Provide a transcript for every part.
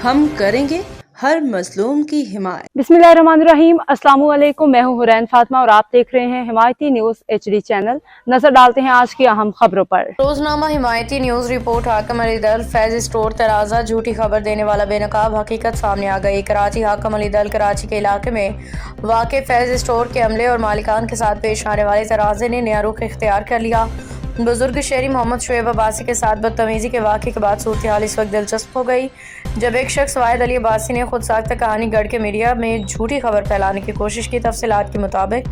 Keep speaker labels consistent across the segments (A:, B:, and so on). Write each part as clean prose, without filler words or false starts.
A: हम करेंगे हर मजलूम की हिमायत।
B: बिस्मिल्लाहिर्रहमानिर्रहीम। अस्सलाम वालेकुम। मैं हूं हुरैन फातिमा और आप देख रहे हैं हिमायती न्यूज HD चैनल। नजर डालते हैं आज की अहम खबरों पर।
C: रोजनामा हिमायती न्यूज रिपोर्ट। हाकिम अली दल फैज स्टोर तराजा झूठी खबर देने वाला बेनकाब हकीकत सामने आ गई। कराची हाकिम अली दल कराची के इलाके में वाक़ फैज स्टोर के अमले और मालिकान के साथ पेश आने वाले तराजे ने नया रुख इख्तियार कर लिया। बुजुर्ग शहरी मोहम्मद शुएब अब्बासी के साथ बदतमीजी के वाक़े के बाद सूरत हाल इस वक्त दिलचस्प हो गई, जब एक शख्स वाहिद अली अब्बासी ने खुद साख्ता कहानी गढ़ के मीडिया में झूठी खबर फैलाने की कोशिश की। तफसीलात के मुताबिक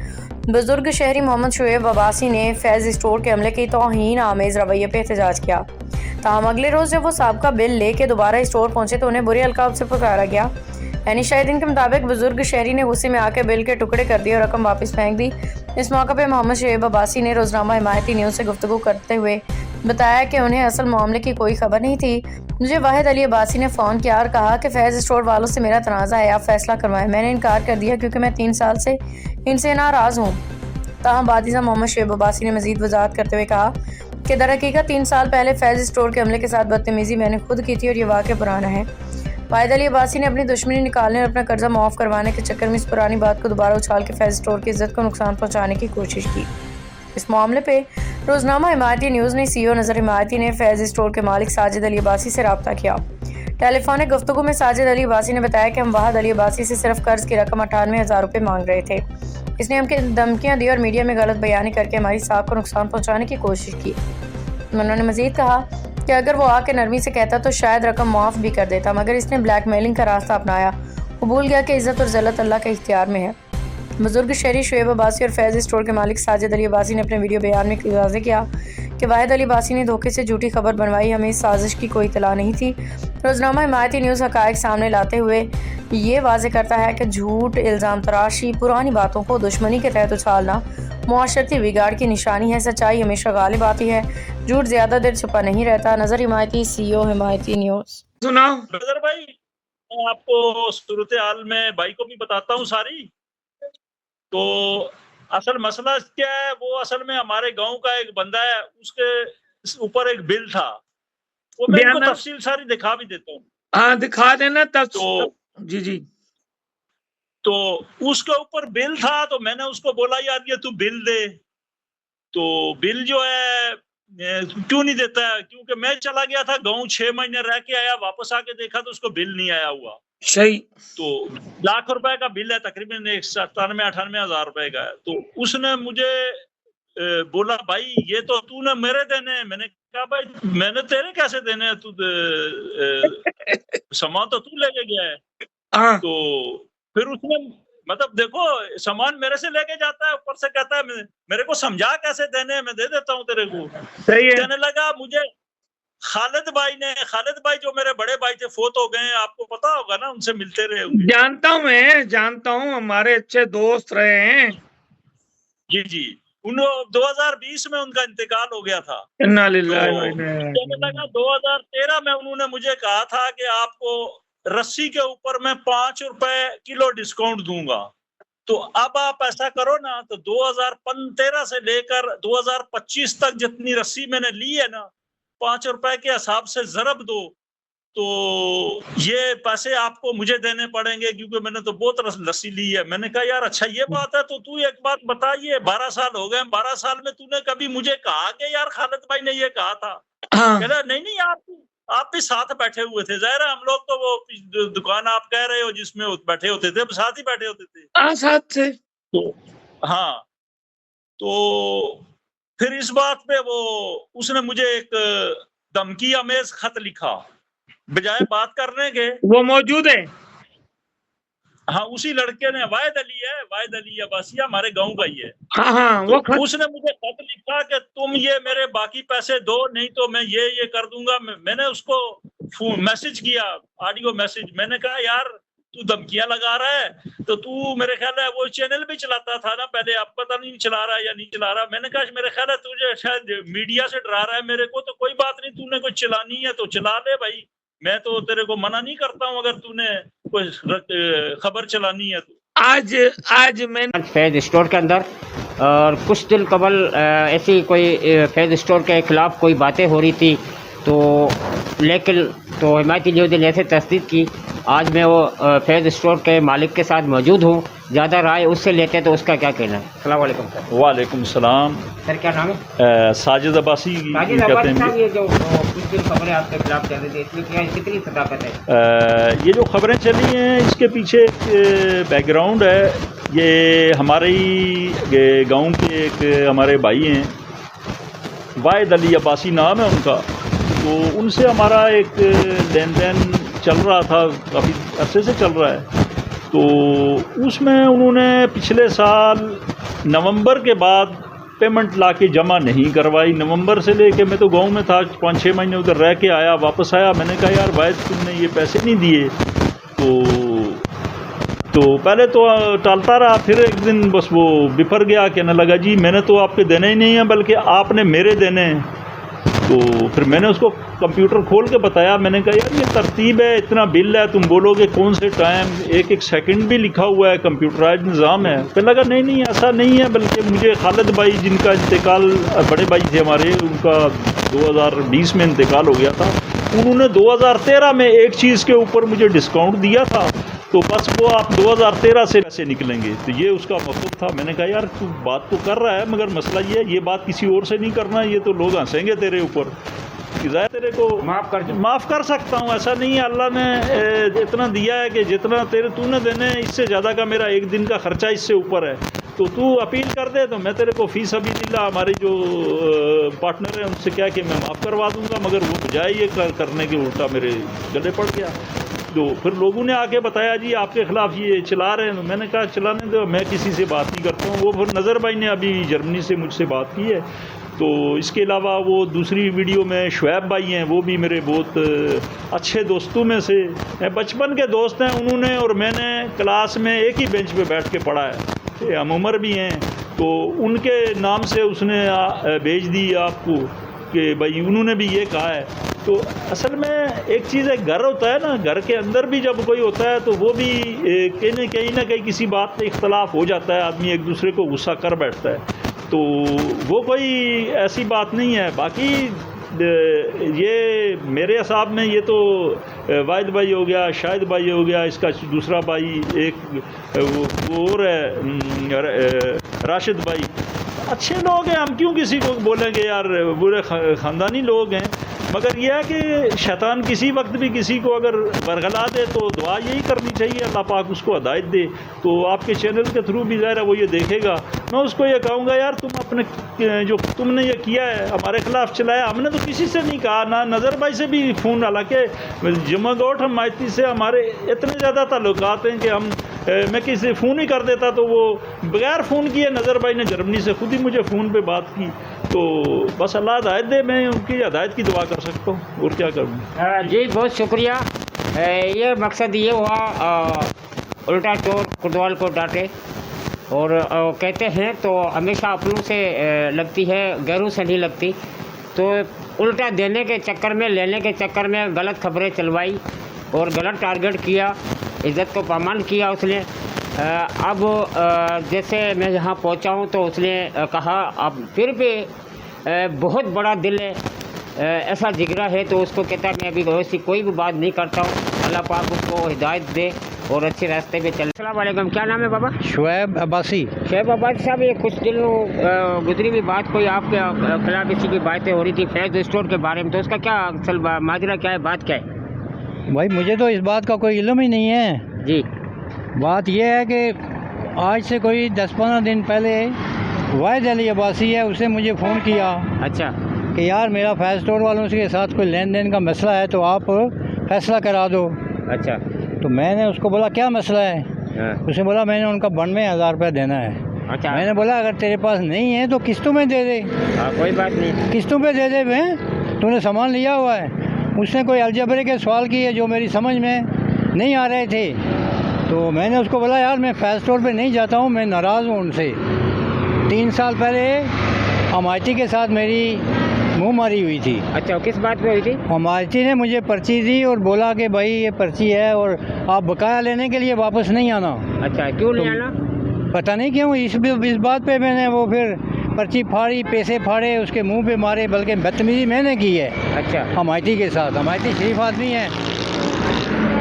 C: बुजुर्ग शहरी मोहम्मद शुएब अब्बासी ने फैज स्टोर के अमले की तौहीन आमेज़ रवैये पर एहतजाज किया। ताहम अगले रोज़ जब वो साबका बिल लेके दोबारा स्टोर पहुंचे तो उन्हें बुरे अलकाब से पुकारा गया। यानी शाहिदीन के मुताबिक बुजुर्ग शहरी ने गुस्से में आकर बिल के टुकड़े कर दिए और रकम वापस फेंक दी। इस मौके पर मोहम्मद शुएब अब्बासी ने रोजनामा हिमायती न्यूज़ से गुफ्तगू करते हुए बताया कि उन्हें असल मामले की कोई खबर नहीं थी। मुझे वाहिद अली अब्बासी ने फ़ोन किया और कहा कि फैज़ स्टोर वालों से मेरा तनाज़ा है, आप फैसला करवाएं। मैंने इनकार कर दिया क्योंकि मैं 3 साल से इनसे नाराज़ हूँ। ताहम बादिशा मोहम्मद शुएब अब्बासी ने मज़ीद वजाहत करते हुए कहा कि दरहकीकत 3 साल पहले फैज़ स्टोर के अमले के साथ बदतमीज़ी मैंने खुद की थी और ये वाक़या पुराना है। वाहिद अली अब्बासी ने अपनी दुश्मनी निकालने और अपना कर्जा माफ़ करवाने के चक्कर में इस पुरानी बात को दोबारा उछाल के फैज़ स्टोर की इज्जत को नुकसान पहुँचाने की कोशिश की। इस मामले पे रोजनामा हिमायती न्यूज़ ने CEO नज़र हिमायती ने फैज़ स्टोर के मालिक साजिद अली अब्बासी से रब्ता किया। टेलीफोनिक गुफ्तगू में साजिद अली अब्बासी ने बताया कि हम वाहिद अली अब्बासी से सिर्फ कर्ज की रकम 98,000 रुपये मांग रहे थे। इसने हमको धमकियाँ दी और मीडिया में गलत बयानी करके हमारी साख को नुकसान पहुँचाने की कोशिश की। उन्होंने मज़ीद कहा कि अगर वो आके नरमी से कहता तो शायद रकम माफ़ भी कर देता, मगर इसने ब्लैकमेलिंग का रास्ता अपनाया। वो भूल गया कि इज़्ज़त और ज़ल्लत अल्लाह के इख्तियार में है। बुजुर्ग शहरी शुएब अब्बासी और फैज़ स्टोर के मालिक साजिद अली अब्बासी ने अपने वीडियो बयान में वाज़ेह किया कि वाहिद अली अब्बासी ने धोखे से झूठी खबर बनवाई, हमें इस साजिश की कोई इत्तला नहीं थी। रोजनामा हिमायती न्यूज़ हक़ाइक़ सामने लाते हुए ये वाज़ेह करता है कि झूठ, इल्ज़ाम तराशी, पुरानी बातों को दुश्मनी के तहत उछालना मुआशरती बिगाड़ की निशानी है। सच्चाई हमेशा गालिब आती है, झूठ ज़्यादा देर छुपा नहीं रहता। नज़र हिमायती, CEO हिमायती न्यूज़।
D: सुनाओ ब्रदर भाई, मैं आपको सूरत हाल में भाई को भी बताता हूँ सारी। तो असल मसला क्या है, वो असल में हमारे गांव का एक बंदा है, उसके ऊपर एक बिल था, वो मैं इनको तफसील सारी दिखा भी देता हूँ।
E: हाँ दिखा देना
D: तो
E: जी
D: तो उसके ऊपर बिल था, तो मैंने उसको बोला यार ये तू बिल दे। तो बिल जो है क्यों नहीं देता है, क्योंकि मैं चला गया था गाँव, 6 महीने रह के आया, वापस आके देखा तो उसको बिल नहीं आया हुआ।
E: सही।
D: तो लाख रुपए का बिल है, तकरीबन 97-98 हज़ार रुपए का है। तो उसने मुझे बोला भाई ये तो तूने मेरे देने हैं। मैंने कहा भाई मैंने तेरे कैसे देने हैं, तू सामान तो तू लेके गया है। तो फिर उसने मतलब देखो सामान मेरे से लेके जाता है, ऊपर से कहता है मेरे को समझा कैसे देने हैं, मैं दे देता हूँ तेरे को।
E: सही है।
D: कहने लगा मुझे खालिद भाई जो मेरे बड़े भाई थे, फोत हो गए, आपको पता होगा ना, उनसे मिलते रहे होंगे।
E: जानता हूँ, मैं जानता हूँ, हमारे अच्छे दोस्त रहे हैं।
D: जी 2020 में उनका इंतकाल हो गया था।
E: इन्ना लिल्लाहि व
D: तो
E: इन्ना
D: कहने लगा 2013 में उन्होंने मुझे कहा था कि आपको रस्सी के ऊपर मैं 5 रुपए किलो डिस्काउंट दूंगा। तो अब आप ऐसा करो ना, तो 2013 से लेकर 2025 तक जितनी रस्सी मैंने ली है ना, 5 रुपए के हिसाब से ज़रब दो, तो ये पैसे आपको मुझे देने पड़ेंगे, क्योंकि मैंने तो बहुत लस्सी ली है। मैंने कहा यार अच्छा ये बात है, तो तू एक बात बता, ये 12 साल हो गए, 12 साल में तूने कभी मुझे कहा कि यार खालिद भाई ने ये कहा था? कह रहा नहीं आप भी साथ बैठे हुए थे। ज़ाहिर है हम लोग तो वो दुकान आप कह रहे हो जिसमें बैठे होते थे, साथ ही बैठे होते थे।
E: साथ से।
D: तो हाँ, तो फिर इस बात पे उसने मुझे एक धमकी अमेज खत लिखा, बजाय बात करने के।
E: वो मौजूद है?
D: हाँ, उसी लड़के ने, वाहिद अली अब्बासी हमारे गांव का ही है।
E: हाँ
D: तो उसने मुझे खत लिखा कि तुम ये मेरे बाकी पैसे दो, नहीं तो मैं ये कर दूंगा। मैंने उसको मैसेज किया, ऑडियो मैसेज। मैंने कहा यार तू धमकियां लगा रहा है, तो तू मेरे ख्याल है वो चैनल भी चलाता था ना पहले, अब पता नहीं चला रहा है या नहीं चला रहा। मैंने कहा मेरे ख्याल है तुझे शायद मीडिया से डरा रहा है मेरे को, तो कोई बात नहीं, तूने कुछ चलानी है तो चला ले भाई, मैं तो तेरे को मना नहीं करता हूँ अगर तूने कोई खबर चलानी है तो।
E: आज मैं
F: फैज स्टोर के अंदर और कुछ दिन कबल ऐसी कोई फैज स्टोर के खिलाफ कोई बातें हो रही थी, तो लेकिन तो हिमायती न्यूज़ ने जैसे तस्दीक की, आज मैं वो फैज़ स्टोर के मालिक के साथ मौजूद हूँ। ज़्यादा राय उससे लेते हैं तो उसका क्या कहना है। अस्सलाम वालेकुम सर।
D: वालेकुम सलाम।
F: सर क्या नाम है?
D: साजिद अब्बासी
F: साजिद
D: कहते
F: अब्बासी
D: हैं।
F: साहब, ये जो कुछ दिन खबरें आपके खिलाफ चल रही थी, इसमें क्या कितनी सदाकत है?
D: ये जो खबरें चली हैं इसके पीछे एक बैकग्राउंड है। ये हमारे ही गांव के एक हमारे भाई हैं, वाहिद अली अब्बासी नाम है उनका। तो उनसे हमारा एक लेन देन चल रहा था, काफ़ी अरसे से चल रहा है। तो उसमें उन्होंने पिछले साल नवंबर के बाद पेमेंट लाके जमा नहीं करवाई। नवंबर से लेके मैं तो गांव में था, 5-6 महीने उधर रह के आया, वापस आया। मैंने कहा यार वाहिद तुमने ये पैसे नहीं दिए। तो पहले तो टालता रहा, फिर एक दिन बस वो बिफर गया, कहने लगा जी मैंने तो आपके देने ही नहीं है बल्कि आपने मेरे देने हैं। तो फिर मैंने उसको कंप्यूटर खोल के बताया, मैंने कहा यार ये तरतीब है, इतना बिल है, तुम बोलोगे कौन से टाइम, एक सेकंड भी लिखा हुआ है, कंप्यूटराइज निज़ाम है। कहने लगा नहीं ऐसा नहीं है, बल्कि मुझे खालिद भाई जिनका इंतकाल, बड़े भाई थे हमारे, उनका 2020 में इंतकाल हो गया था, उन्होंने 2013 में एक चीज़ के ऊपर मुझे डिस्काउंट दिया था, तो बस वो आप 2013 से कैसे निकलेंगे। तो ये उसका मतलब था। मैंने कहा यार तू बात तो कर रहा है मगर मसला ये बात किसी और से नहीं करना, ये तो लोग हंसेंगे तेरे ऊपर। तेरे को माफ़ कर सकता हूँ, ऐसा नहीं है। अल्लाह ने इतना दिया है कि जितना तूने देने इससे ज़्यादा का मेरा एक दिन का ख़र्चा इससे ऊपर है। तो तू अपील कर दे तो मैं तेरे को फ़ी सबीलिल्लाह हमारे जो पार्टनर हैं उनसे क्या कि मैं माफ़ करवा दूँगा, मगर वो बजाय ये करने के उल्टा मेरे गले पड़ गया। तो फिर लोगों ने आके बताया जी आपके ख़िलाफ़ ये चला रहे हैं। तो मैंने कहा चलाने दो, मैं किसी से बात नहीं करता हूँ। वो फिर नज़र भाई ने अभी जर्मनी से मुझसे बात की है। तो इसके अलावा वो दूसरी वीडियो में शुएब भाई हैं, वो भी मेरे बहुत अच्छे दोस्तों में से, बचपन के दोस्त हैं। उन्होंने और मैंने क्लास में एक ही बेंच पे बैठ के पढ़ा है, हम उम्र भी हैं। तो उनके नाम से उसने भेज दी आपको कि भाई उन्होंने भी ये कहा है। तो असल में एक चीज़ है, घर होता है ना, घर के अंदर भी जब कोई होता है तो वो भी कहीं ना कहीं किसी बात पे इख्तलाफ हो जाता है, आदमी एक दूसरे को गुस्सा कर बैठता है। तो वो कोई ऐसी बात नहीं है। बाकी ये मेरे हिसाब में ये तो वाहिद भाई हो गया, शाहिद भाई हो गया, इसका दूसरा भाई एक वो और है राशिद भाई, अच्छे लोग हैं। हम क्यों किसी को बोलेंगे यार, बुरे ख़ानदानी लोग हैं। मगर यह है कि शैतान किसी वक्त भी किसी को अगर बरगला दे तो दुआ यही करनी चाहिए, अल्लाह पाक उसको हिदायत दे। तो आपके चैनल के थ्रू भी ज़ाहिर है वो ये देखेगा। मैं उसको ये कहूँगा यार तुम अपने जो तुमने ये किया है हमारे ख़िलाफ़ चलाया, हमने तो किसी से नहीं कहा, ना नज़र भाई से भी फ़ोन, हालांकि जमागोट हिमायती से हमारे इतने ज़्यादा ताल्लुकात हैं कि मैं किसी से फ़ोन ही कर देता तो वो बगैर फ़ोन किए नज़र भाई ने जर्मनी से खुद ही मुझे फ़ोन पे बात की। तो बस अल्लाह हिदायत दे, मैं उनकी हिदायत की दुआ कर सकता हूँ और क्या करूँ।
F: जी बहुत शुक्रिया। ये मकसद ये हुआ, उल्टा चोर कुर्दवाल को डांटे, और कहते हैं तो हमेशा अपनों से लगती है, गैरों से नहीं लगती। तो उल्टा देने के चक्कर में, लेने के चक्कर में गलत खबरें चलवाई और गलत टारगेट किया, इज़्ज़त को पामाल किया उसने। अब जैसे मैं यहाँ पहुँचा हूँ तो उसने कहा अब फिर भी बहुत बड़ा दिल है, ऐसा जिगरा है, तो उसको कहता है मैं अभी वैसी कोई भी बात नहीं करता हूँ। अल्लाह पाक उसको हिदायत दे और अच्छे रास्ते पे चले। अस्सलाम वालेकुम, क्या नाम है बाबा?
G: शुएब अब्बासी।
F: शुएब अब्बासी साहब, ये कुछ दिनों गुजरी हुई बात, कोई आपके खिलाफ इसी की बातें हो रही थी फैज़ स्टोर के बारे में, तो उसका क्या असल माजरा क्या है, बात क्या है?
G: भाई मुझे तो इस बात का कोई इल्म ही नहीं है
F: जी।
G: बात यह है कि आज से कोई 10-15 दिन पहले वाहिद अली अब्बासी है, उसने मुझे फ़ोन किया।
F: अच्छा।
G: कि यार मेरा फैज़ स्टोर वालों के साथ कोई लेन देन का मसला है तो आप फ़ैसला करा दो।
F: अच्छा।
G: तो मैंने उसको बोला क्या मसला है?
F: हाँ।
G: उसने बोला मैंने उनका 92,000 रुपये देना है।
F: अच्छा।
G: मैंने बोला अगर तेरे पास नहीं है तो किस्तों में दे दे।
F: कोई बात नहीं,
G: किस्तों पे दे दे भाई, तूने सामान लिया हुआ है। उसने कोई अलजबरे के सवाल किए जो मेरी समझ में नहीं आ रहे थे। तो मैंने उसको बोला यार मैं फैज़ स्टोर पे नहीं जाता हूँ, मैं नाराज़ हूँ उनसे। 3 साल पहले हिमायती के साथ मेरी मुँह मारी हुई थी।
F: अच्छा, किस बात पे हुई थी?
G: हिमायती ने मुझे पर्ची दी और बोला कि भाई ये पर्ची है और आप बकाया लेने के लिए वापस नहीं आना।
F: अच्छा, क्यों नहीं आना?
G: पता नहीं क्यों, इस बात पे मैंने वो फिर पर्ची फाड़ी, पैसे फाड़े, उसके मुंह पे मारे, बल्कि बदतमीजी मैंने की है।
F: अच्छा,
G: हमायती के साथ। हमायती शरीफ आदमी है,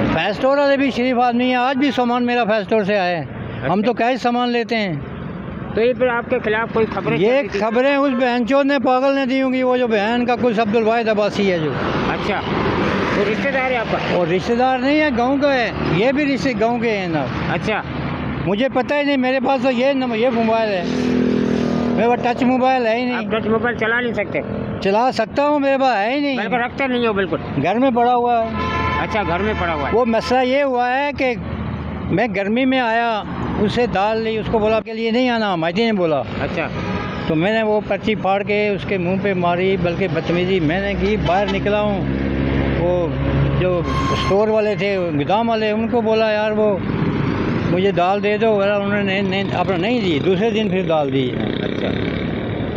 G: फैज स्टोर वाले भी शरीफ आदमी है। आज भी सामान मेरा फैज स्टोर से आया है। हम तो कैश सामान लेते हैं।
F: तो ये फिर आपके खिलाफ कोई खबरें?
G: ये खबरें उस बहनचोद ने पागल ने दी होंगी, वो जो बहन का कुछ अब्दुल वाहिद अब्बासी है जो।
F: अच्छा, तो रिश्तेदार है आपका?
G: और रिश्तेदार नहीं है, गांव का है। ये भी रिश्ते गांव के हैं ना।
F: अच्छा,
G: मुझे पता ही नहीं, मेरे पास तो ये मोबाइल है, मेरे पास टच मोबाइल है ही
F: आप
G: नहीं।
F: टच मोबाइल चला नहीं सकते?
G: चला सकता हूँ, मेरे पास है ही नहीं,
F: बल्कि रखते नहीं हो? बिल्कुल
G: घर में पड़ा हुआ है।
F: अच्छा, घर में पड़ा हुआ है।
G: वो मसला ये हुआ है कि मैं गर्मी में आया, उसे दाल ली, उसको बोला के लिए नहीं आना, हमायती ने बोला।
F: अच्छा,
G: तो मैंने वो पर्ची फाड़ के उसके मुंह पे मारी, बल्कि बदतमीजी मैंने की। बाहर निकला हूँ, वो जो स्टोर वाले थे, गोदाम वाले, उनको बोला यार वो मुझे दाल दे दो, उन्होंने अपना नहीं दी। दूसरे दिन फिर दाल दी।
F: अच्छा,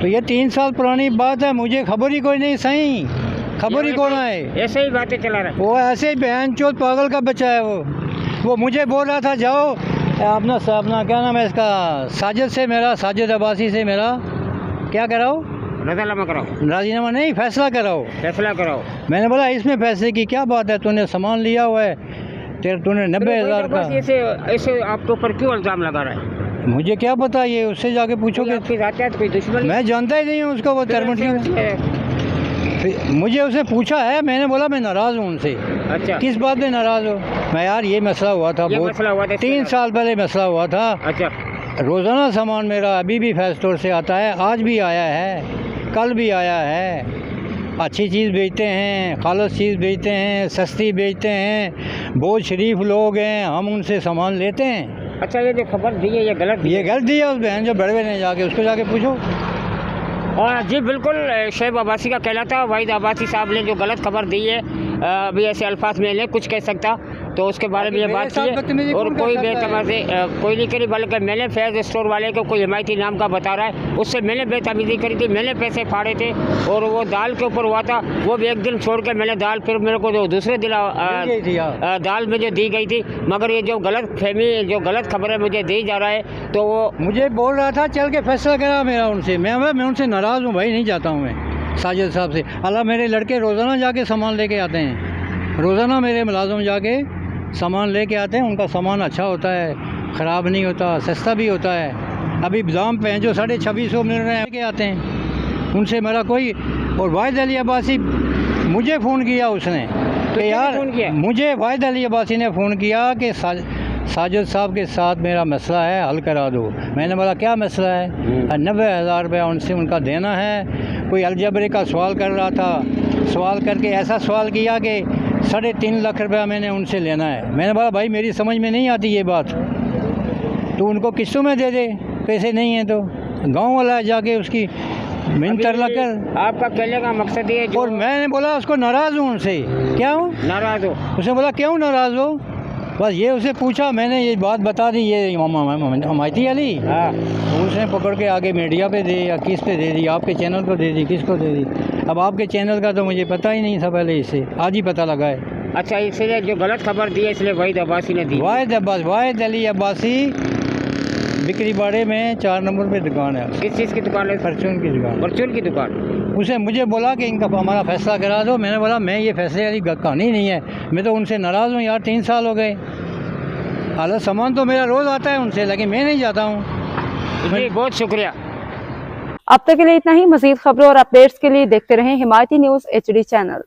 G: तो ये 3 साल पुरानी बात है, मुझे खबर ही कोई नहीं। सही खबर ही कौन है?
F: ऐसे ही बातें चला रहा है
G: वो ऐसे ही बहनचोद पागल का बच्चा है। वो मुझे बोल रहा था जाओ अपना क्या नाम है इसका, साजिद अब्बासी से मेरा क्या कराओ,
F: राजीनामा कराओ।
G: राजीनामा नहीं, फैसला कराओ।
F: फैसला कराओ।
G: मैंने बोला इसमें फैसले की क्या बात है, तूने सामान लिया हुआ है, तूने 90,000 का।
F: ऐसे आपके ऊपर क्यों इल्जाम लगा रहा है?
G: मुझे क्या पता, ये उससे जाके पूछोगे।
F: कोई दुश्मन?
G: मैं जानता ही नहीं हूँ उसको, वो टर्मिट क्यों। मुझे उसने पूछा है, मैंने बोला मैं नाराज़ हूँ उनसे।
F: अच्छा,
G: किस बात में नाराज़ हो? मैं यार ये मसला हुआ था, बहुत 3 साल पहले मसला हुआ था।
F: अच्छा,
G: रोज़ाना सामान मेरा अभी भी फैज स्टोर से आता है, आज भी आया है, कल भी आया है। अच्छी चीज़ बेचते हैं, खालस चीज़ बेचते हैं, सस्ती बेचते हैं। बहुत शरीफ लोग हैं, हम उनसे सामान लेते हैं।
F: अच्छा, ये जो खबर दी है ये गलत
G: दी है उस बहन जो बड़वे ने जाके, उसको जाके पूछो।
F: और जी बिल्कुल, शोएब अब्बासी का कहलाता है वाहिद अब्बासी साहब ने जो गलत खबर दी है, अभी ऐसे अल्फाज में नहीं कुछ कह सकता, तो उसके बारे में ये बात की है। और कोई बेतमीज़ी कोई नहीं करी, बल्कि मैंने फैज़ स्टोर वाले को कोई हिमायती नाम का बता रहा है, उससे मैंने बेतमीज़ी करी थी, मैंने पैसे फाड़े थे। और वो दाल के ऊपर हुआ था, वो भी एक दिन छोड़ के मैंने दाल, फिर मेरे को जो दूसरे दिन दाल में जो दी गई थी। मगर ये जो गलत खबरें मुझे दी जा रहा है, तो वो
G: मुझे बोल रहा था चल के फैसला करा मेरा उनसे। मैं उनसे नाराज़ हूँ भाई, नहीं जाता हूँ मैं साजिद साहब से। अल्लाह, मेरे लड़के रोज़ाना जाके सामान लेके आते हैं, रोज़ाना मेरे मुलाजिम जाके सामान लेके आते हैं। उनका सामान अच्छा होता है, ख़राब नहीं होता, सस्ता भी होता है। अभी दाम पे हैं जो 2650 मिल रहे हैं, लेके आते हैं उनसे मेरा कोई। और वाहिद अली अब्बासी मुझे फ़ोन किया उसने, तो यार मुझे वाहिद अली अब्बासी ने फ़ोन किया कि साजिद साहब के साथ मेरा मसला है, हल करा दो। मैंने बोला क्या मसला है? 90,000 रुपया उनसे उनका देना है। कोई अलजबरे का सवाल कर रहा था, सवाल करके ऐसा सवाल किया कि 3.5 लाख रुपया मैंने उनसे लेना है। मैंने बोला भाई मेरी समझ में नहीं आती ये बात, तो उनको किस्तों में दे दे, पैसे नहीं हैं तो। गांव वाला जाके उसकी मिन्नत लगा।
F: आपका कहने का मकसद ये
G: और मैंने बोला उसको नाराज़ हूँ उनसे। क्या हूँ नाराज़ हो? उसने बोला क्यों नाराज़ हो? बस ये उसे पूछा, मैंने ये बात बता दी, ये हमायती अली।
F: हाँ,
G: तो उसने पकड़ के आगे मीडिया पे दे या किस पे दे दी, आपके चैनल पर दे दी, किसको दे दी? अब आपके चैनल का तो मुझे पता ही नहीं था पहले, इससे आज ही पता लगा है।
F: अच्छा, इसलिए जो गलत खबर दी है इसलिए वाहिद अब्बासी ने दी।
G: वाहिद अली अब्बासी बिक्री बाड़े में 4 नंबर पे दुकान है।
F: किस चीज़ की दुकान है?
G: परचून की दुकान।
F: परचून की दुकान।
G: उसे मुझे बोला कि इनका हमारा फैसला करा दो। मैंने बोला मैं ये फैसले वाली कहानी नहीं है, मैं तो उनसे नाराज़ हूँ यार, 3 साल हो गए। हालांकि सामान तो मेरा रोज़ आता है उनसे, लेकिन मैं नहीं जाता हूँ।
F: जी बहुत शुक्रिया।
B: अब तक के लिए इतना ही। मज़ीद खबरों और अपडेट्स के लिए देखते रहें हिमायती न्यूज़ HD चैनल।